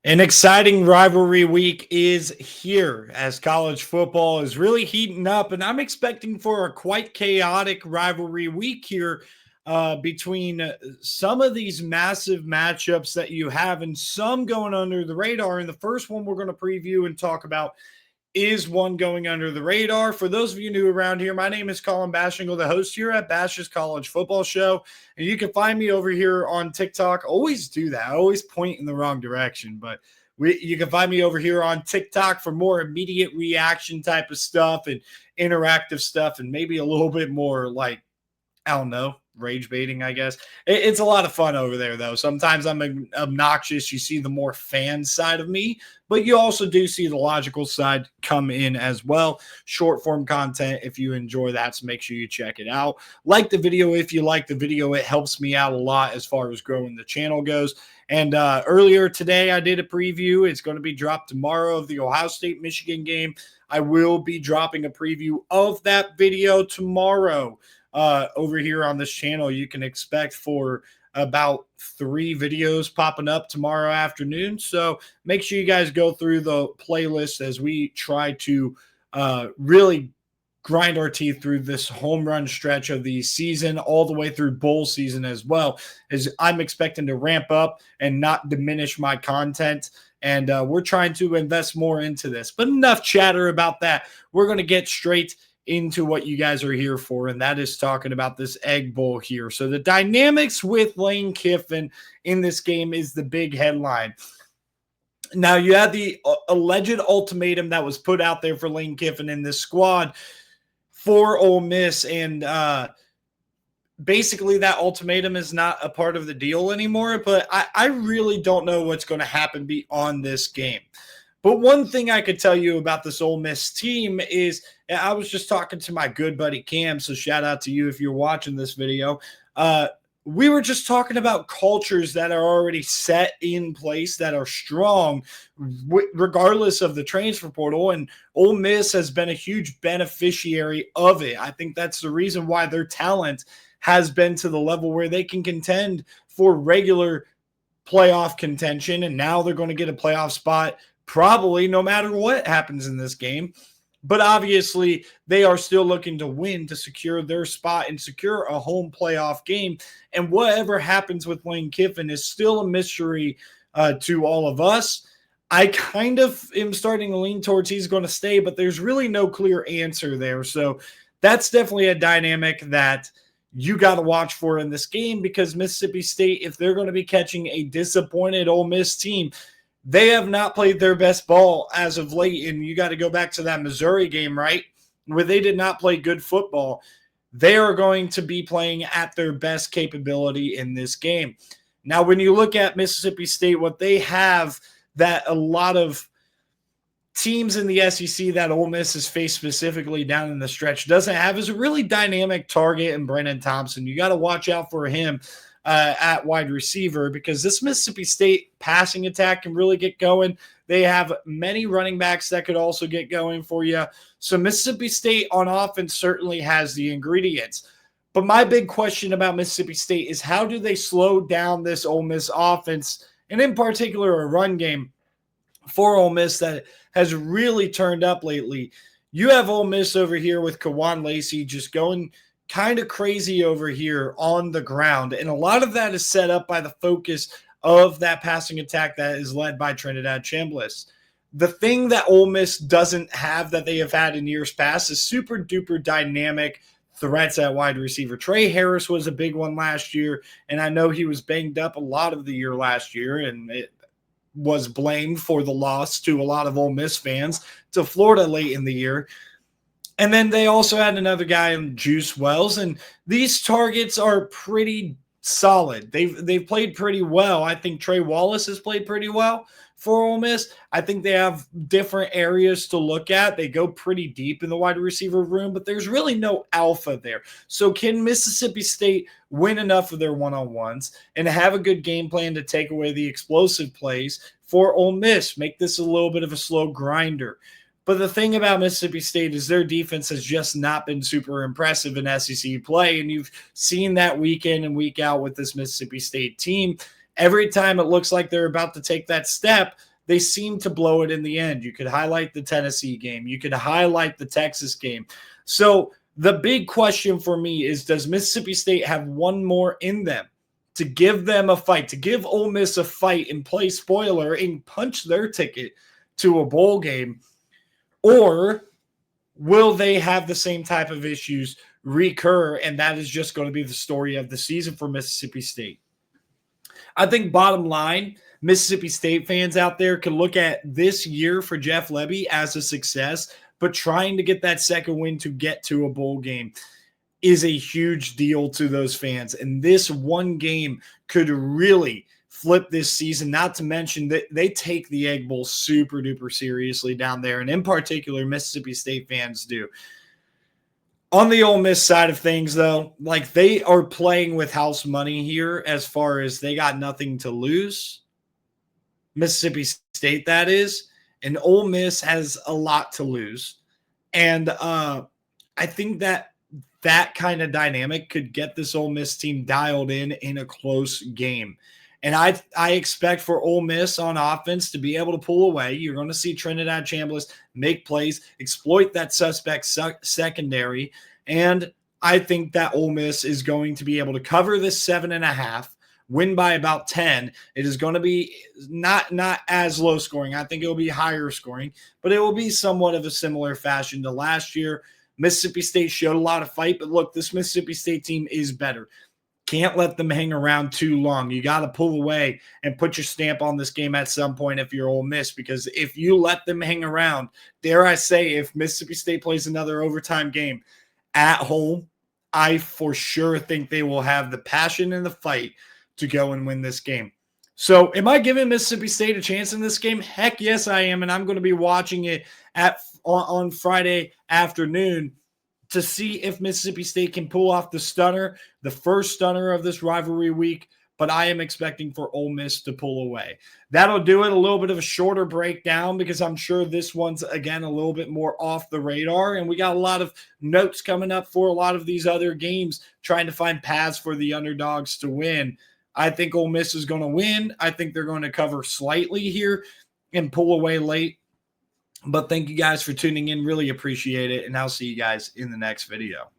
An exciting rivalry week is here as college football is really heating up, and I'm expecting for a quite chaotic rivalry week here between some of these massive matchups that you have and some going under the radar. And the first one we're going to preview and talk about is one going under the radar. For those of you new around here, my name is Colin Bashingle, the host here at Bash's College Football Show. And you can find me over here on TikTok. Always do that. I always point in the wrong direction, but you can find me over here on TikTok for more immediate reaction type of stuff and interactive stuff and maybe a little bit more like, I don't know, rage baiting, I guess. It's a lot of fun over there, though. Sometimes I'm obnoxious. You see the more fan side of me, but you also do see the logical side come in as well. Short form content, if you enjoy that, so make sure you check it out. Like the video if you like the video. It helps me out a lot as far as growing the channel goes. And earlier today, I did a preview. It's going to be dropped tomorrow of the Ohio State-Michigan game. I will be dropping a preview of that video tomorrow. Over here on this channel, you can expect for about 3 videos popping up tomorrow afternoon. So make sure you guys go through the playlist as we try to really grind our teeth through this home run stretch of the season all the way through bowl season as well, as I'm expecting to ramp up and not diminish my content. And we're trying to invest more into this. But enough chatter about that. We're going to get straight into what you guys are here for, and that is talking about this Egg Bowl here. So the dynamics with Lane Kiffin in this game is the big headline. Now, you had the alleged ultimatum that was put out there for Lane Kiffin in this squad for Ole Miss, and basically that ultimatum is not a part of the deal anymore, but I really don't know what's going to happen beyond this game. But one thing I could tell you about this Ole Miss team is I was just talking to my good buddy Cam, so shout out to you if you're watching this video. We were just talking about cultures that are already set in place that are strong regardless of the transfer portal, and Ole Miss has been a huge beneficiary of it. I think that's the reason why their talent has been to the level where they can contend for regular playoff contention, and now they're going to get a playoff spot probably no matter what happens in this game. But obviously, they are still looking to win to secure their spot and secure a home playoff game. And whatever happens with Lane Kiffin is still a mystery to all of us. I kind of am starting to lean towards he's going to stay, but there's really no clear answer there. So that's definitely a dynamic that you got to watch for in this game, because Mississippi State, if they're going to be catching a disappointed Ole Miss team, they have not played their best ball as of late. And you got to go back to that Missouri game, right, where they did not play good football. They are going to be playing at their best capability in this game. Now, when you look at Mississippi State, what they have that a lot of teams in the SEC that Ole Miss has faced specifically down in the stretch doesn't have is a really dynamic target in Brennan Thompson. You got to watch out for him at wide receiver, because this Mississippi State passing attack can really get going. They have many running backs that could also get going for you. So Mississippi State on offense certainly has the ingredients. But my big question about Mississippi State is, how do they slow down this Ole Miss offense, and in particular a run game for Ole Miss that has really turned up lately? You have Ole Miss over here with Kawan Lacey just going kind of crazy over here on the ground. And a lot of that is set up by the focus of that passing attack that is led by Trinidad Chambliss. The thing that Ole Miss doesn't have that they have had in years past is super duper dynamic threats at wide receiver. Trey Harris was a big one last year, and I know he was banged up a lot of the year last year, and it was blamed for the loss to a lot of Ole Miss fans to Florida late in the year. And then they also had another guy in Juice Wells, and these targets are pretty solid. They've played pretty well. I think Trey Wallace has played pretty well for Ole Miss. I think they have different areas to look at. They go pretty deep in the wide receiver room, but there's really no alpha there. So can Mississippi State win enough of their one-on-ones and have a good game plan to take away the explosive plays for Ole Miss? Make this a little bit of a slow grinder. But the thing about Mississippi State is their defense has just not been super impressive in SEC play, and you've seen that week in and week out with this Mississippi State team. Every time it looks like they're about to take that step, they seem to blow it in the end. You could highlight the Tennessee game. You could highlight the Texas game. So the big question for me is, does Mississippi State have one more in them to give them a fight, to give Ole Miss a fight and play spoiler and punch their ticket to a bowl game? Or will they have the same type of issues recur, and that is just going to be the story of the season for Mississippi State? I think bottom line, Mississippi State fans out there can look at this year for Jeff Lebby as a success, but trying to get that second win to get to a bowl game is a huge deal to those fans. And this one game could really flip this season, not to mention that they take the Egg Bowl super duper seriously down there. And in particular, Mississippi State fans do. On the Ole Miss side of things, though, like, they are playing with house money here as far as they got nothing to lose. Mississippi State, that is. And Ole Miss has a lot to lose. And I think that kind of dynamic could get this Ole Miss team dialed in a close game. And I expect for Ole Miss on offense to be able to pull away. You're going to see Trinidad Chambliss make plays, exploit that suspect secondary. And I think that Ole Miss is going to be able to cover this 7.5, win by about 10. It is going to be not as low scoring. I think it will be higher scoring, but it will be somewhat of a similar fashion to last year. Mississippi State showed a lot of fight, but look, this Mississippi State team is better. Can't let them hang around too long. You got to pull away and put your stamp on this game at some point if you're Ole Miss, because if you let them hang around, dare I say, if Mississippi State plays another overtime game at home, I for sure think they will have the passion and the fight to go and win this game. So am I giving Mississippi State a chance in this game? Heck yes, I am, and I'm going to be watching it on Friday afternoon to see if Mississippi State can pull off the stunner, the first stunner of this rivalry week, but I am expecting for Ole Miss to pull away. That'll do it. A little bit of a shorter breakdown because I'm sure this one's, again, a little bit more off the radar, and we got a lot of notes coming up for a lot of these other games, trying to find paths for the underdogs to win. I think Ole Miss is going to win. I think they're going to cover slightly here and pull away late. But thank you guys for tuning in. Really appreciate it. And I'll see you guys in the next video.